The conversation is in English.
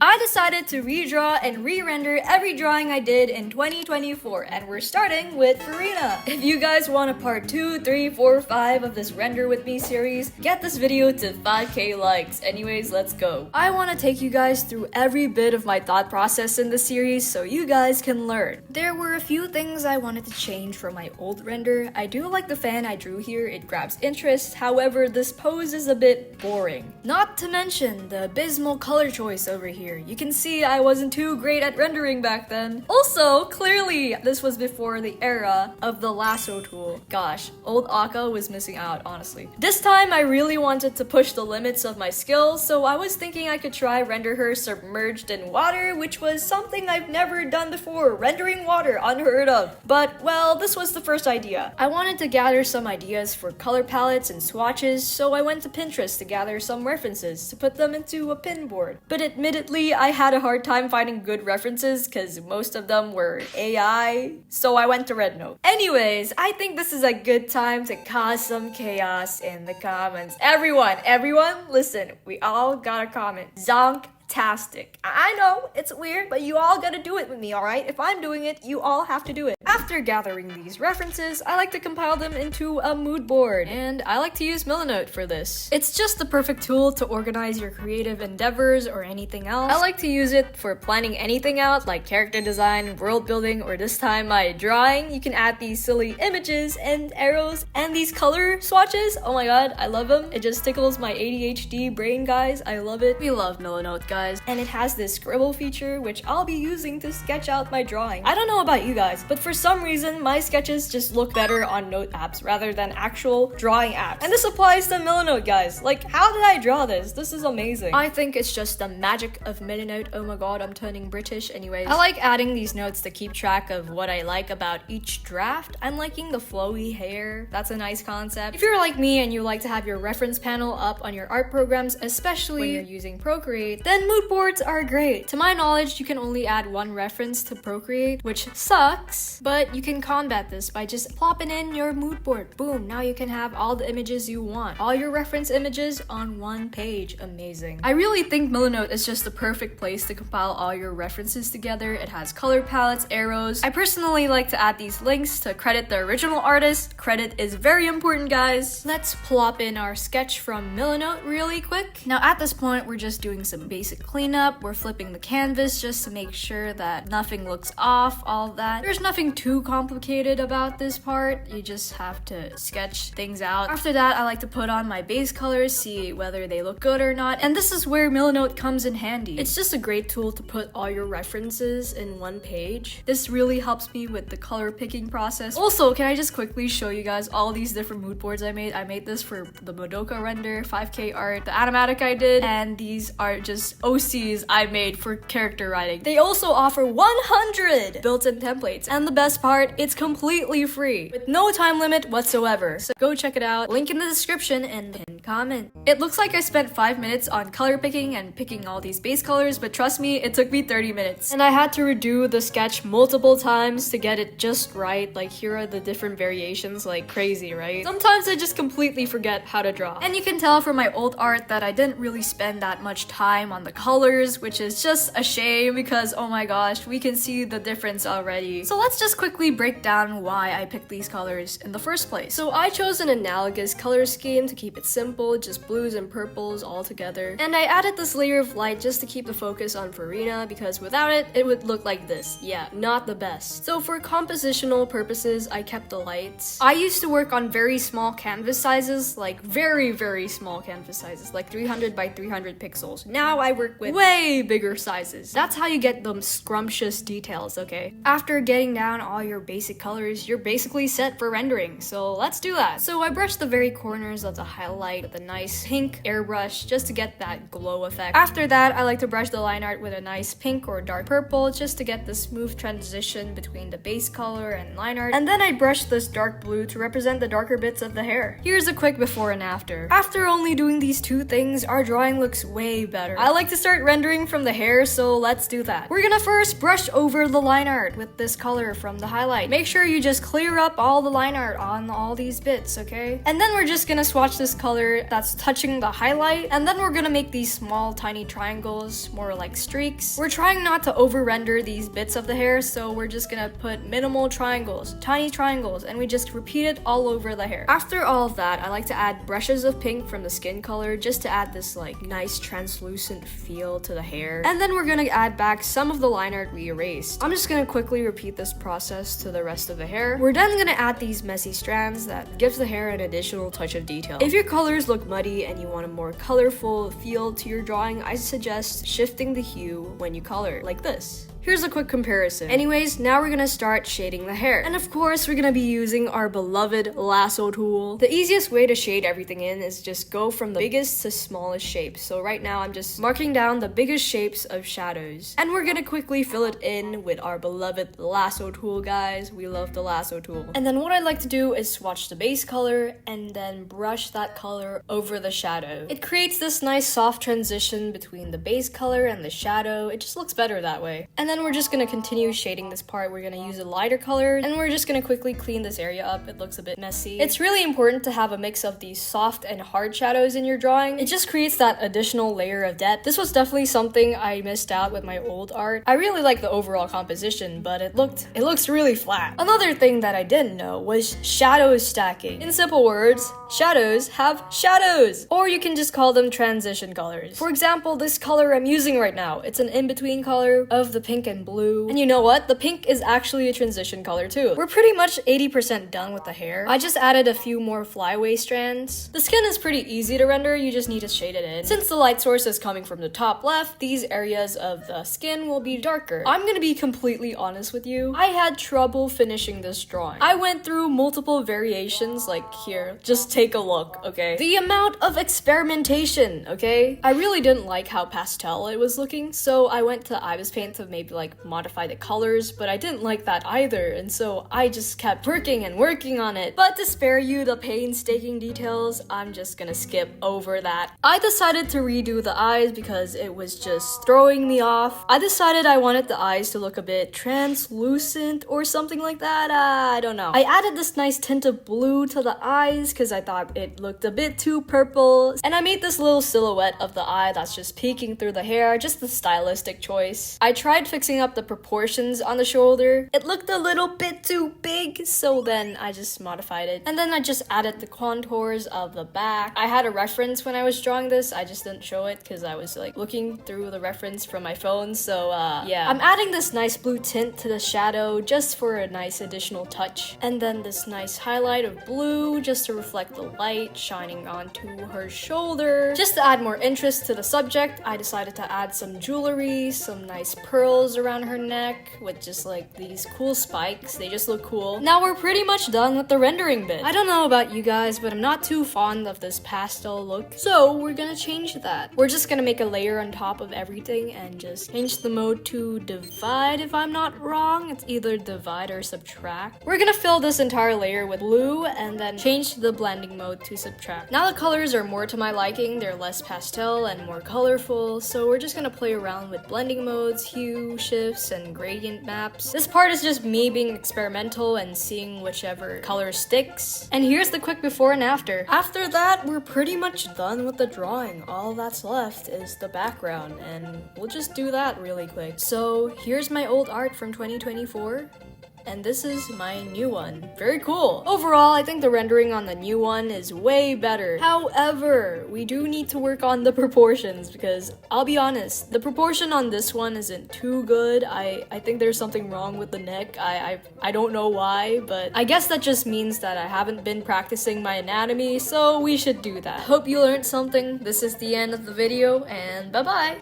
I decided to redraw and re-render every drawing I did in 2024, and we're starting with Farina. If you guys want a part 2, 3, 4, 5 of this Render With Me series, get this video to 5k likes. Anyways, let's go. I want to take you guys through every bit of my thought process in the series so you guys can learn. There were a few things I wanted to change from my old render. I do like the fan I drew here, it grabs interest, however this pose is a bit boring. Not to mention the abysmal color choice over here. You can see I wasn't too great at rendering back then. Also, clearly, this was before the era of the lasso tool. Gosh, old Aka was missing out, honestly. This time, I really wanted to push the limits of my skills, so I was thinking I could try render her submerged in water, which was something I've never done before. Rendering water, unheard of. But, well, this was the first idea. I wanted to gather some ideas for color palettes and swatches, so I went to Pinterest to gather some references to put them into a pin board. But admittedly, I had a hard time finding good references because most of them were AI, so I went to Rednote. Anyways, I think this is a good time to cause some chaos in the comments. Everyone, listen, we all got a comment. Zonktastic. I know, it's weird, but you all gotta do it with me, alright? If I'm doing it, you all have to do it. After gathering these references, I like to compile them into a mood board, and I like to use Milanote for this. It's just the perfect tool to organize your creative endeavors or anything else. I like to use it for planning anything out, like character design, world building, or this time my drawing. You can add these silly images and arrows and these color swatches. Oh my god, I love them. It just tickles my ADHD brain, guys. I love it. We love Milanote, guys. And it has this scribble feature, which I'll be using to sketch out my drawing. I don't know about you guys, but for some reason, my sketches just look better on note apps rather than actual drawing apps. And this applies to Milanote, guys. Like, how did I draw this? This is amazing. I think it's just the magic of Milanote. Oh my god, I'm turning British anyways. I like adding these notes to keep track of what I like about each draft. I'm liking the flowy hair. That's a nice concept. If you're like me and you like to have your reference panel up on your art programs, especially when you're using Procreate, then mood boards are great. To my knowledge, you can only add one reference to Procreate, which sucks, but you can combat this by just plopping in your mood board. Boom, now you can have all the images you want. All your reference images on one page. Amazing. I really think Milanote is just the perfect place to compile all your references together. It has color palettes, arrows. I personally like to add these links to credit the original artist. Credit is very important, guys. Let's plop in our sketch from Milanote really quick. Now at this point, we're just doing some basic cleanup. We're flipping the canvas just to make sure that nothing looks off, all that. There's nothing too complicated about this part. You just have to sketch things out. After that, I like to put on my base colors, see whether they look good or not. And this is where Milanote comes in handy. It's just a great tool to put all your references in one page. This really helps me with the color picking process. Also, can I just quickly show you guys all these different mood boards I made? I made this for the Madoka render, 5k art, the animatic I did, and these are just OCs I made for character writing. They also offer 100 built-in templates, and the best part, it's completely free with no time limit whatsoever. So go check it out. Link in the description and pinned comment. It looks like I spent 5 minutes on color picking and picking all these base colors, but trust me, it took me 30 minutes. And I had to redo the sketch multiple times to get it just right. Like, here are the different variations, like crazy, right? Sometimes I just completely forget how to draw. And you can tell from my old art that I didn't really spend that much time on the colors, which is just a shame because, oh my gosh, we can see the difference already. So let's just quickly break down why I picked these colors in the first place. So I chose an analogous color scheme to keep it simple, just blues and purples all together. And I added this layer of light just to keep the focus on Farina because without it, it would look like this. Yeah, not the best. So for compositional purposes, I kept the lights. I used to work on very small canvas sizes, like very small canvas sizes, like 300 by 300 pixels. Now I work with way bigger sizes. That's how you get them scrumptious details, okay? After getting down all your basic colors, you're basically set for rendering. So let's do that. So I brushed the very corners of the highlight with a nice pink airbrush just to get that glow effect. After that, I like to brush the line art with a nice pink or dark purple just to get the smooth transition between the base color and line art. And then I brushed this dark blue to represent the darker bits of the hair. Here's a quick before and after. After only doing these two things, our drawing looks way better. I like to start rendering from the hair, so let's do that. We're gonna first brush over the line art with this color from the highlight. Make sure you just clear up all the line art on all these bits, okay? And then we're just gonna swatch this color that's touching the highlight, and then we're gonna make these small tiny triangles, more like streaks. We're trying not to over render these bits of the hair, so we're just gonna put minimal triangles, tiny triangles, and we just repeat it all over the hair. After all of that, I like to add brushes of pink from the skin color just to add this like nice translucent feel to the hair. And then we're gonna add back some of the line art we erased. I'm just gonna quickly repeat this process to the rest of the hair. We're then gonna add these messy strands that gives the hair an additional touch of detail. If your colors look muddy and you want a more colorful feel to your drawing, I suggest shifting the hue when you color, like this. Here's a quick comparison. Anyways, now we're gonna start shading the hair. And of course, we're gonna be using our beloved lasso tool. The easiest way to shade everything in is just go from the biggest to smallest shapes. So right now, I'm just marking down the biggest shapes of shadows. And we're gonna quickly fill it in with our beloved lasso tool, guys. We love the lasso tool. And then what I like to do is swatch the base color and then brush that color over the shadow. It creates this nice soft transition between the base color and the shadow. It just looks better that way. And then we're just gonna continue shading this part. We're gonna use a lighter color, and we're just gonna quickly clean this area up. It looks a bit messy. It's really important to have a mix of these soft and hard shadows in your drawing. It just creates that additional layer of depth. This was definitely something I missed out with my old art. I really like the overall composition, but it looks really flat. Another thing that I didn't know was shadow stacking. In simple words, shadows have shadows, or you can just call them transition colors. For example, this color I'm using right now, it's an in-between color of the pink and blue. And you know what? The pink is actually a transition color too. We're pretty much 80% done with the hair. I just added a few more flyaway strands. The skin is pretty easy to render, you just need to shade it in. Since the light source is coming from the top left, these areas of the skin will be darker. I'm gonna be completely honest with you. I had trouble finishing this drawing. I went through multiple variations, like here. Just take a look, okay? The amount of experimentation, okay? I really didn't like how pastel it was looking, so I went to ibis paint to maybe like modify the colors, but I didn't like that either, and so I just kept working on it. But to spare you the painstaking details, I'm just gonna skip over that. I decided to redo the eyes because it was just throwing me off. I decided I wanted the eyes to look a bit translucent or something like that. I don't know. I added this nice tint of blue to the eyes because I thought it looked a bit too purple, and I made this little silhouette of the eye that's just peeking through the hair, just a stylistic choice. I tried fixing up the proportions on the shoulder. It looked a little bit too big, so then I just modified it. And then I just added the contours of the back. I had a reference when I was drawing this, I just didn't show it because I was like looking through the reference from my phone, so yeah. I'm adding this nice blue tint to the shadow just for a nice additional touch. And then this nice highlight of blue just to reflect the light shining onto her shoulder. Just to add more interest to the subject, I decided to add some jewelry, some nice pearls around her neck with just like these cool spikes. They just look cool. Now we're pretty much done with the rendering bit. I don't know about you guys, but I'm not too fond of this pastel look, so we're gonna change that. We're just gonna make a layer on top of everything and just change the mode to divide, if I'm not wrong. It's either divide or subtract. We're gonna fill this entire layer with blue and then change the blending mode to subtract. Now the colors are more to my liking. They're less pastel and more colorful, so we're just gonna play around with blending modes, hue shifts, and gradient maps. This part is just me being experimental and seeing whichever color sticks. And here's the quick before and after. After that, we're pretty much done with the drawing. All that's left is the background, and we'll just do that really quick. So here's my old art from 2024. And this is my new one. Very cool. Overall, I think the rendering on the new one is way better. However, we do need to work on the proportions because I'll be honest, the proportion on this one isn't too good. I think there's something wrong with the neck. I don't know why, but I guess that just means that I haven't been practicing my anatomy, so we should do that. Hope you learned something. This is the end of the video, and bye-bye.